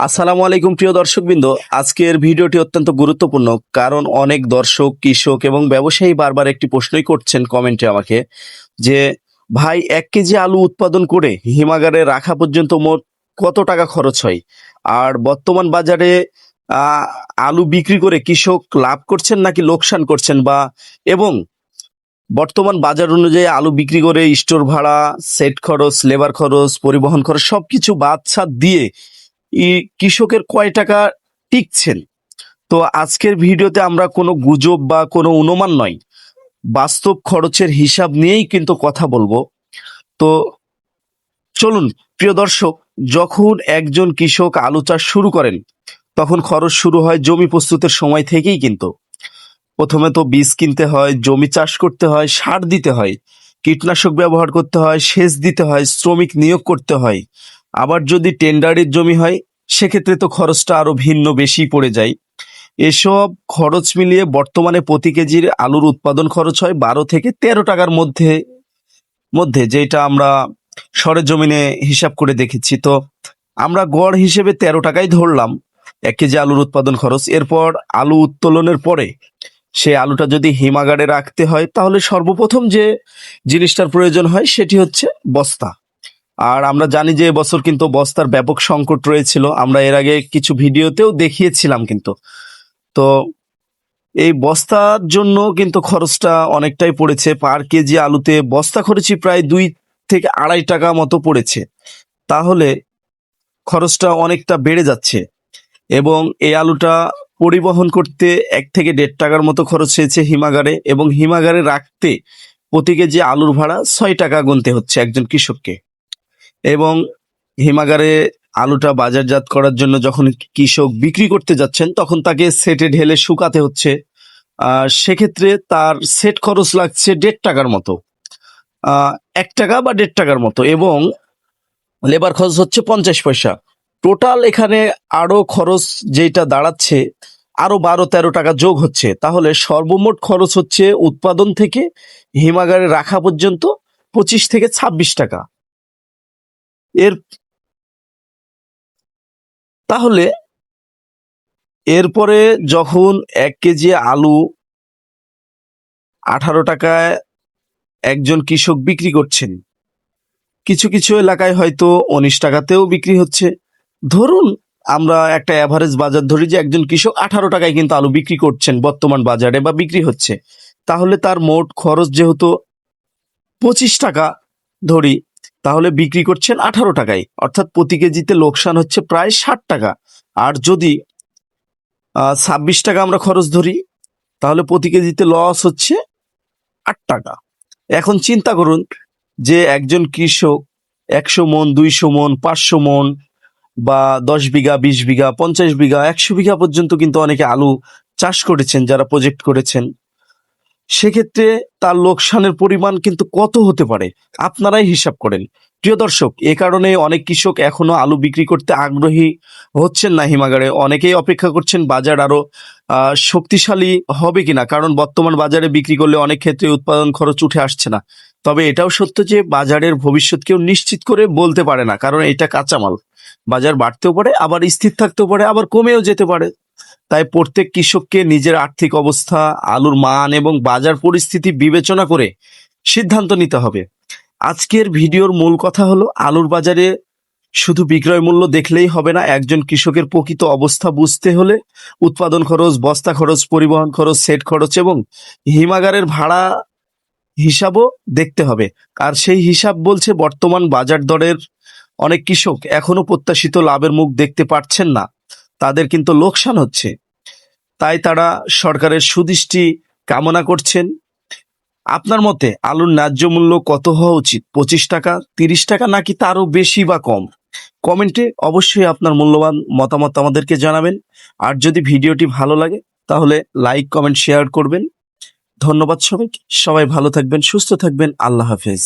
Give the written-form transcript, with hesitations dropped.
আসসালামু আলাইকুম প্রিয় দর্শকবৃন্দ। আজকের ভিডিওটি অত্যন্ত গুরুত্বপূর্ণ, কারণ অনেক দর্শক, কৃষক এবং ব্যবসায়ী বারবার একটি প্রশ্নই করছেন কমেন্টে আমাকে যে, ভাই ১ কেজি আলু উৎপাদন করে হিমাগারে রাখা পর্যন্ত মোট কত টাকা খরচ হয়? আর বর্তমান বাজারে আহ, আলু বিক্রি করে কৃষক লাভ করছেন নাকি লোকসান করছেন, বা এবং বর্তমান বাজার অনুযায়ী আলু বিক্রি করে স্টোর ভাড়া, সেট খরচ, লেবার খরচ, পরিবহন খরচ সবকিছু বাদ ছাদ দিয়ে কৃষকের কয় টাকা টিকছেন। তো আজকের ভিডিওতে আমরা কোনো গুজব বা কোনো অনুমান নয়, বাস্তব খরচের হিসাব নিয়েই কিন্তু কথা বলবো। তো চলুন প্রিয় দর্শক, যখন একজন কৃষক আলু চাষ শুরু করেন তখন খরচ শুরু হয় জমি প্রস্তুতের সময় থেকেই। কিন্তু প্রথমে তো বীজ কিনতে হয়, জমি চাষ করতে হয়, সার দিতে হয়, কীটনাশক ব্যবহার করতে হয়, সেচ দিতে হয়, শ্রমিক নিয়োগ করতে হয়। আবার যদি টেন্ডারের জমি হয় সেক্ষেত্রে তো খরচটা আরো ভিন্ন বেশি পড়ে যায়। এসব খরচ মিলিয়ে বর্তমানে প্রতি কেজির আলুর উৎপাদন খরচ হয় 12 থেকে 13 টাকার মধ্যে মধ্যে যেটা আমরা সরেজমিনে হিসাব করে দেখেছি। তো আমরা গড় হিসেবে 13 টাকাই ধরলাম 1 কেজি আলুর উৎপাদন খরচ। এরপর আলু উত্তোলনের পরে সেই আলুটা যদি হিমাগারে রাখতে হয় তাহলে সর্বপ্রথম যে জিনিসটার প্রয়োজন হয় সেটি হচ্ছে বস্তা। আর আমরা জানি যে এবছর কিন্তু বস্তার ব্যাপক সংকট রয়েছিল, আমরা এর আগে কিছু ভিডিওতেও দেখিয়েছিলাম। কিন্তু তো এই বস্তার জন্য কিন্তু খরচটা অনেকটাই পড়েছে। পার কেজি আলুতে বস্তা খরচই প্রায় 2 থেকে আড়াই টাকা মতো পড়েছে। তাহলে খরচটা অনেকটা বেড়ে যাচ্ছে। এবং এই আলুটা পরিবহন করতে 1 থেকে 1.5 টাকার মতো খরচ হয়েছে হিমাগারে, এবং হিমাগারে রাখতে প্রতি কেজি আলুর ভাড়া 6 টাকা গুনতে হচ্ছে একজন কৃষককে। এবং হিমাগারে আলুটা বাজারজাত করার জন্য যখন কৃষক বিক্রি করতে যাচ্ছেন তখন তাকে সেটে ঢেলে শুকাতে হচ্ছে। সেক্ষেত্রে তার সেট খরচ লাগছে 1.5 টাকার মতো, 1 টাকা বা 1.5 টাকার মতো, এবং লেবার খরচ হচ্ছে 50 পয়সা। টোটাল এখানে আরো খরচ যেটা দাঁড়াচ্ছে আরো 12-13 টাকা যোগ হচ্ছে। তাহলে সর্বমোট খরচ হচ্ছে উৎপাদন থেকে হিমাগারে রাখা পর্যন্ত 25 থেকে 26 টাকা। এর তাহলে এরপরে যখন 1 কেজি আলু 18 টাকায় একজন কৃষক বিক্রি করছেন, কিছু কিছু এলাকায় হয়তো 19 টাকাতেও বিক্রি হচ্ছে। ধরুন আমরা একটা অ্যাভারেজ বাজার ধরি যে একজন কৃষক 18 টাকায় কিন্তু আলু বিক্রি করছেন বর্তমান বাজারে বা বিক্রি হচ্ছে। তাহলে তার মোট খরচ যেহেতু 25 টাকা ধরি, তাহলে বিক্রি করছেন 18 টাকায়, অর্থাৎ প্রতি কেজিতে লোকসান হচ্ছে প্রায় 60 টাকা। আর যদি 26 টাকা আমরা খরচ ধরি তাহলে প্রতি কেজিতে লস হচ্ছে 8 টাকা। এখন চিন্তা করুন যে একজন কৃষক 100 মণ, 200 মণ, 500 মণ বা 10 বিঘা, 20 বিঘা, 50 বিঘা, 100 বিঘা পর্যন্ত কিন্তু অনেকে আলু চাষ করেছেন যারা প্রজেক্ট করেছেন। সেক্ষেত্রে তার লোকসানের পরিমাণ কিন্তু কত হতে পারে আপনারাই হিসাব করেন প্রিয় দর্শক। এ কারণে অনেক কৃষক এখনো আলু বিক্রি করতে আগ্রহী হচ্ছেন না হিমাগারে। অনেকেই অপেক্ষা করছেন বাজার আরো শক্তিশালী হবে কিনা, কারণ বর্তমান বাজারে বিক্রি করলে অনেক ক্ষেত্রে উৎপাদন খরচ উঠে আসছে না। তবে এটাও সত্য যে বাজারের ভবিষ্যৎ কেউ নিশ্চিত করে বলতে পারে না, কারণ এটা কাঁচামাল। বাজার বাড়তেও পারে, আবার স্থির থাকতেও পারে, আবার কমেও যেতে পারে। তাই প্রত্যেক কৃষককে নিজের আর্থিক অবস্থা, আলুর মান এবং বাজার পরিস্থিতি বিবেচনা করে সিদ্ধান্ত নিতে হবে। আজকের ভিডিওর মূল কথা হলো, আলুর বাজারে শুধু বিক্রয় মূল্য দেখলেই হবে না। একজন কৃষকের প্রকৃত অবস্থা বুঝতে হলে উৎপাদন খরচ, বস্তা খরচ, পরিবহন খরচ, সেট খরচ এবং হিমাগারের ভাড়া হিসাবও দেখতে হবে। আর সেই হিসাব বলছে বর্তমান বাজার দরের অনেক কৃষক এখনো প্রত্যাশিত লাভের মুখ দেখতে পাচ্ছেন না, তাদের কিন্তু লোকসান হচ্ছে। তাই তারা সরকারের সুদৃষ্টি কামনা করছেন। আপনার মতে আলুর ন্যায্য মূল্য কত হওয়া উচিত? 25 টাকা, 30 টাকা, নাকি তারও বেশি বা কম? কমেন্টে অবশ্যই আপনার মূল্যবান মতামত আমাদেরকে জানাবেন। আর যদি ভিডিওটি ভালো লাগে তাহলে লাইক, কমেন্ট, শেয়ার করবেন। ধন্যবাদ সবাইকে। সবাই ভালো থাকবেন, সুস্থ থাকবেন। আল্লাহ হাফেজ।